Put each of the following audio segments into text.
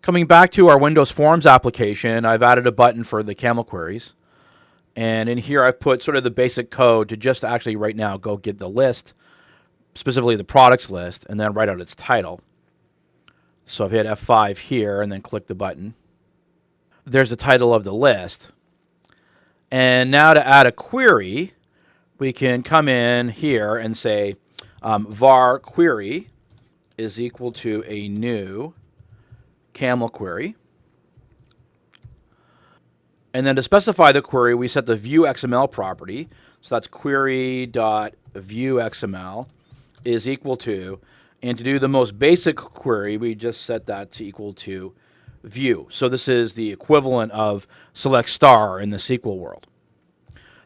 Coming back to our Windows Forms application, I've added a button for the camel queries. And in here, I've put sort of the basic code to just actually right now go get the list, specifically the products list, and then write out its title. So I've hit F5 here and then click the button. There's the title of the list. And now to add a query, we can come in here and say var query is equal to a new camel query. And then to specify the query, we set the viewXML property. So that's query.viewXML is equal to, and to do the most basic query, we just set that to equal to view. So this is the equivalent of select star in the SQL world.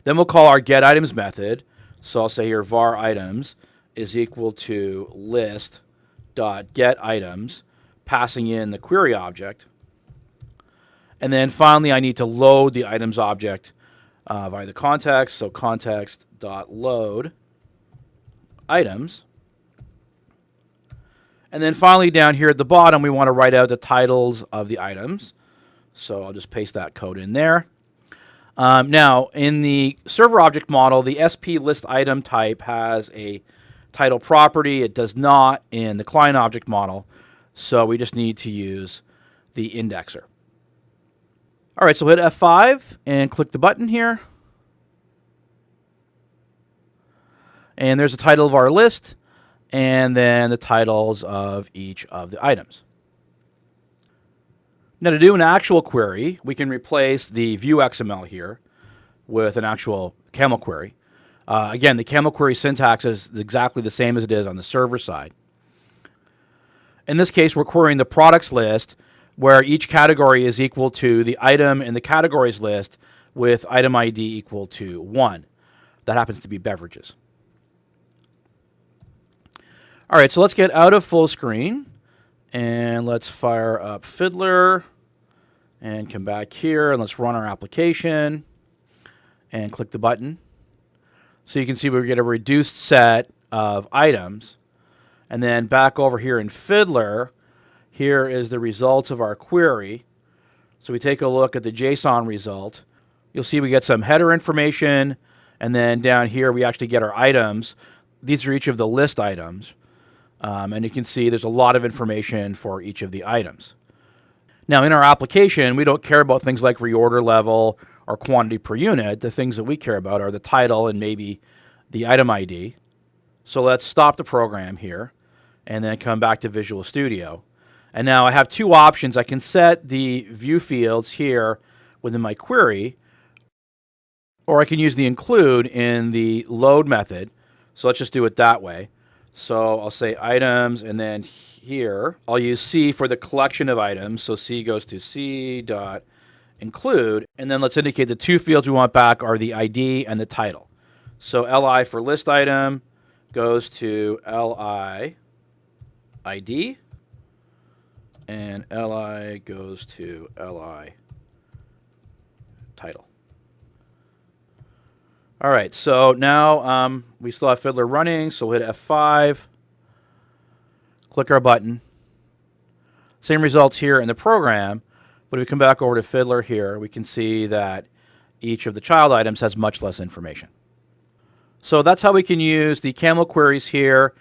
Then we'll call our getItems method. So I'll say here var items is equal to list.getItems, passing in the query object. And then finally, I need to load the items object via the context. So context.load items. And then finally, down here at the bottom, we want to write out the titles of the items. So I'll just paste that code in there. Now, in the server object model, the SP list item type has a title property. It does not in the client object model. So we just need to use the indexer. All right, so hit F5 and click the button here. And there's the title of our list, and then the titles of each of the items. Now to do an actual query, we can replace the viewXML here with an actual camel query. Again, the camel query syntax is exactly the same as it is on the server side. In this case, we're querying the products list, where each category is equal to the item in the categories list with item ID equal to 1. That happens to be beverages. All right, so let's get out of full screen and let's fire up Fiddler and come back here and let's run our application and click the button. So you can see we get a reduced set of items. And then back over here in Fiddler, here is the results of our query. So we take a look at the JSON result. You'll see we get some header information, and then down here we actually get our items. These are each of the list items. And you can see there's a lot of information for each of the items. Now in our application, we don't care about things like reorder level or quantity per unit. The things that we care about are the title and maybe the item ID. So let's stop the program here and then come back to Visual Studio. And now I have two options. I can set the view fields here within my query, or I can use the include in the load method. So let's just do it that way. So I'll say items, and then here I'll use C for the collection of items. So C goes to C.include, and then let's indicate the two fields we want back are the ID and the title. So LI for list item goes to LI ID, and LI goes to LI title. All right, so now we still have Fiddler running, so we'll hit F5, click our button. Same results here in the program, but if we come back over to Fiddler here, we can see that each of the child items has much less information. So that's how we can use the camel queries here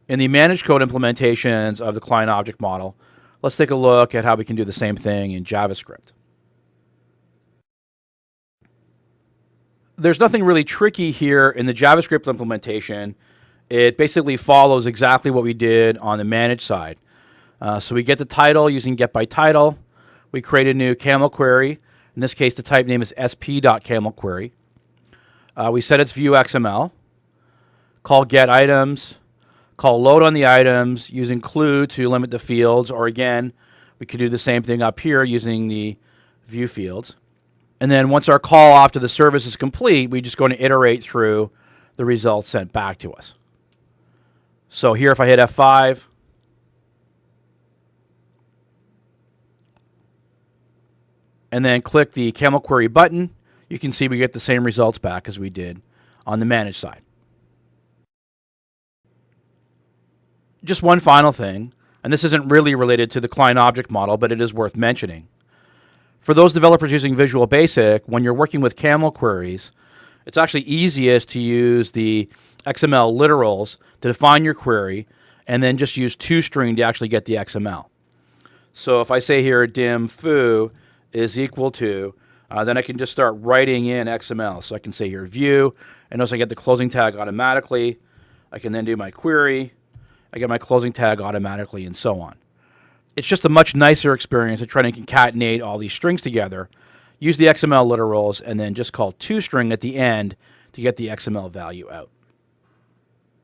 in the managed code implementations of the client object model. Let's take a look at how we can do the same thing in JavaScript. There's nothing really tricky here in the JavaScript implementation. It basically follows exactly what we did on the managed side. So we get the title using getByTitle. We create a new camel query. In this case, the type name is sp.camelQuery. We set its viewXML, call getItems, call load on the items, use include to limit the fields, or again, we could do the same thing up here using the view fields. And then once our call off to the service is complete, we're just going to iterate through the results sent back to us. So here, if I hit F5, and then click the camel query button, you can see we get the same results back as we did on the managed side. Just one final thing. And this isn't really related to the client object model, but it is worth mentioning. For those developers using Visual Basic, when you're working with camel queries, it's actually easiest to use the XML literals to define your query, and then just use toString to actually get the XML. So if I say here dim foo is equal to, then I can just start writing in XML. So I can say here view, and notice I get the closing tag automatically. I can then do my query. I get my closing tag automatically, and so on. It's just a much nicer experience of trying to concatenate all these strings together, use the XML literals, and then just call toString at the end to get the XML value out.